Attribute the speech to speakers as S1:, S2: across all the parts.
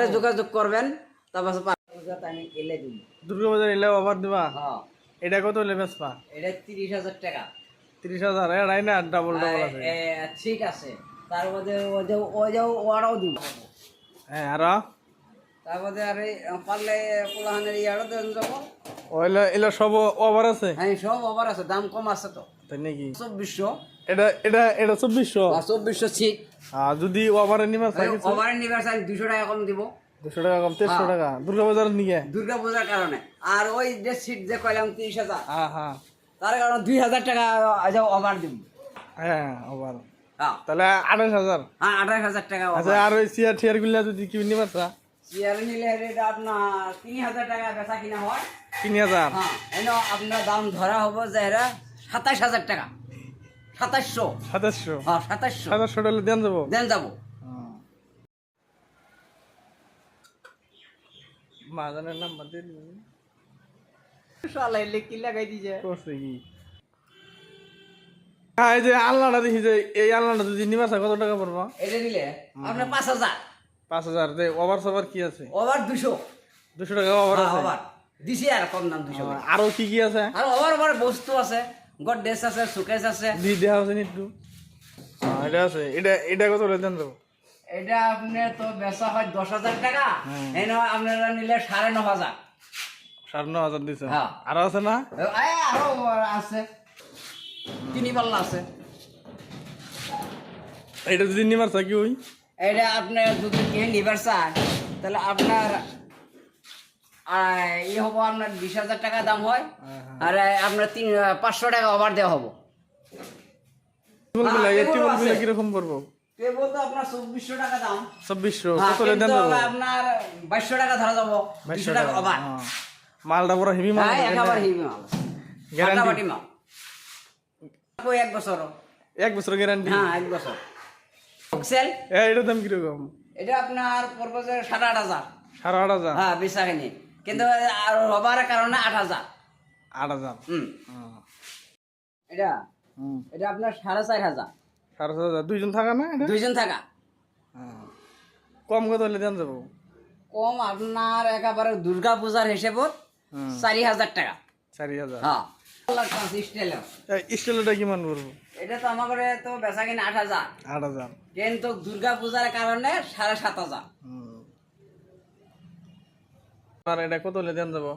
S1: নাম্বারে যোগাযোগ করবেন তারপর আমি এলে দিব
S2: দুর্গাবাজার এলে অফার দিবা
S1: হ্যাঁ
S2: এটা কত হলে বেচবা
S1: এটা 30,000 টাকা
S2: 30,000 এড়াই না ডাবল আছে
S1: ঠিক আছে তার মধ্যে ওরাও দিব
S2: হ্যাঁ আর
S1: তারপরে আরে পারলে পোলাহানের ইয়ারও দেন যাবো
S2: ওইলা এলা সব অফার আছে
S1: হ্যাঁ সব ওভার আছে দাম কম আছে তো
S2: তাই নাকি
S1: 2400
S2: এটা এটা এটা 2400
S1: 2400 ছিট
S2: আর যদি ওভারে নিবা চাই
S1: ওভারে নিবার চাই 200 টাকা কম দিব
S2: 200 টাকা কম 300 টাকা দুর্গাবাজার নিয়ে
S1: দুর্গা পূজার কারণে আর ওই যে সিট যে কইলাম 30,000
S2: হ্যাঁ হ্যাঁ
S1: তার কারণে 2,000 টাকা আজ ওভার দিব
S2: হ্যাঁ ওভার
S1: হ্যাঁ
S2: তাহলে 28,000
S1: হ্যাঁ 28,000 টাকা
S2: আচ্ছা আর ওই চেয়ার টিয়ার গুলা যদি কি নিবা চা
S1: চেয়ার নিলে এটা আপনার 3,000 টাকা বেচা কিনা হয়
S2: 3000
S1: হ্যাঁ এনো আপনার দাম ধরা হবো যে এরা 27,000 টাকা 2700
S2: 2700
S1: হ্যাঁ 2700
S2: 2700 টাকা দেন যাবো
S1: দেন যাবো
S2: মাজানের নাম্বার দিয়ে দিবেন
S1: শালা এলে কি লাগাই দিছে
S2: করছে কি এই যে আলনাটা দেখি যে এই আলনাটা যদি নিবা চাই কত টাকা পড়বা
S1: এটা দিলে আপনার 5,000
S2: 5000 দে ওভার সভার কি আছে
S1: ওভার 200
S2: 200 টাকা ওভার আছে
S1: ওভার দিছি আর কম দাম 200
S2: আরো কি কি আছে
S1: আর ওভার ওভার বস্তু আছে গডরেজ আছে সুকেস আছে
S2: দি দেওয়া আছে নি একটু এটা আছে এটা এটা কত হলে দেন যাবো
S1: এটা আপনার তো বেচা হয় 10,000 টাকা এনে আপনারা নিলে 9,500
S2: 9,500 দিছে
S1: হ্যাঁ।
S2: আরো আছে না
S1: আরো আছে তিনি পাল্লা আছে
S2: এটা যদি নিবার চাই কি ওই
S1: এটা আপনার যদি কে নিবার চান তাহলে আপনার ই হবো আপনার 20,000 টাকা দাম হয় আর আপনার 500 টাকা ওভার দেওয়া হবো
S2: টিউবগুলা কিরকম করবো
S1: কেবল তো আপনার 2400 টাকা দাম
S2: 2600 কত হলে দেন যাবো
S1: আপনার 2200 টাকা ধরা যাবো 200 টাকা ওভার
S2: মালটা পুরো হেভি মাল
S1: একেবারে হিবি মাল গ্যারান্টি মাল কই 1 বছর
S2: 1 বছর গ্যারান্টি
S1: হ্যাঁ 1 বছর সেল
S2: এটার দাম কিরকম
S1: এটা আপনার পড়বে যে 8,500
S2: 8,500
S1: হ্যাঁ বেচাকিনি কিন্তু আর ওভারের কারণে 8,000
S2: 8,000
S1: এটা এটা আপনার 4,500
S2: 4,500 দুইজন থাকা না এটা
S1: দুইজন থাকা
S2: কম কত হলে দেন যাবো
S1: কম আপনার একেবারে দুর্গা পূজার হিসেবে 4,000 টাকা
S2: 4,000
S1: হ্যাঁ স্টাইল
S2: স্টিলটা কিমান পড়বো
S1: এটা তো আমার ঘরে তো বেচা কিনা 8,000
S2: 8,000
S1: কিন্তু দুর্গা পূজার কারণে 7,500
S2: আর এটা কত হলে দেন যাবো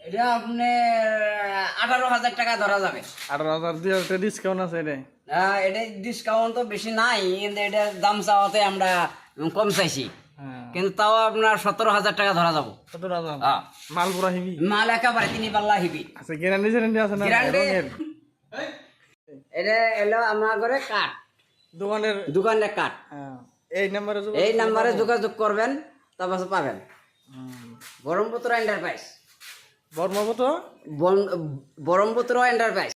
S1: এটা আপনি 18,000 টাকা ধরা যাবে
S2: 18,000 2,000 ডিসকাউন্ট আছে এটা
S1: এটা ডিসকাউন্ট তো বেশি নাই কিন্তু এটা দাম চাওয়াতে আমরা কম চাইছি কিন্তু তাও আপনার 17,000 টাকা ধরা যাবো
S2: 17,000
S1: হ্যাঁ
S2: মাল পুরা হেভি
S1: মাল একেবারে 3 পাল্লা হিবি
S2: আচ্ছা গ্যারান্টি আছে না রঙের
S1: এটা এলো আমার ঘরে কাঠ দোকানের কাঠ এই নাম্বারে যোগাযোগ করবেন তারপর পাবেন ব্রহ্মপুত্র এন্টারপ্রাইজ
S2: বর্মপুত্র
S1: ব্রহ্মপুত্র এন্টারপ্রাইজ